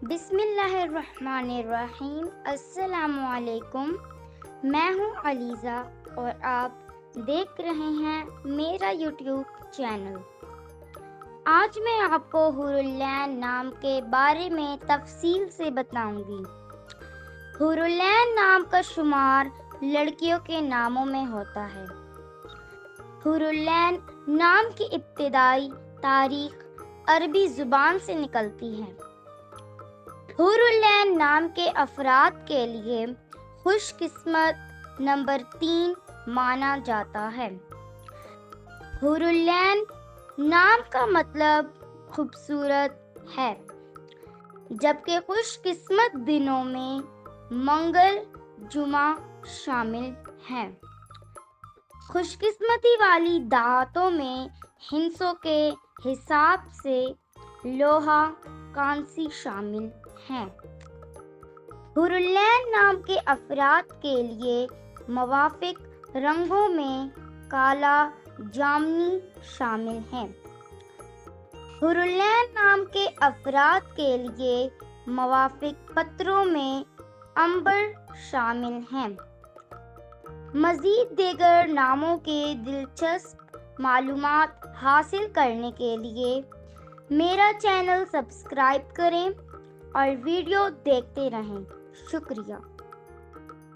بسم اللہ الرحمن الرحیم۔ السلام علیکم، میں ہوں علیزہ اور آپ دیکھ رہے ہیں میرا یوٹیوب چینل۔ آج میں آپ کو حور العین نام کے بارے میں تفصیل سے بتاؤں گی۔ حور العین نام کا شمار لڑکیوں کے ناموں میں ہوتا ہے۔ حور العین نام کی ابتدائی تاریخ عربی زبان سے نکلتی ہے۔ حور العین نام کے افراد کے لیے خوش قسمت نمبر 3 مانا جاتا ہے۔ حور العین نام کا مطلب خوبصورت ہے، جبکہ خوش قسمت دنوں میں منگل، جمعہ شامل ہیں۔ خوش قسمتی والی دعوتوں میں ہندسوں کے حساب سے لوہا کانسی شامل ہیں۔ حور العین نام کے افراد کے لیے موافق رنگوں میں کالا، جامنی شامل ہیں۔ حور العین نام کے افراد کے لیے موافق پتروں میں عنبر شامل ہیں۔ مزید دیگر ناموں کے دلچسپ معلومات حاصل کرنے کے لیے میرا چینل سبسکرائب کریں اور ویڈیو دیکھتے رہیں۔ شکریہ۔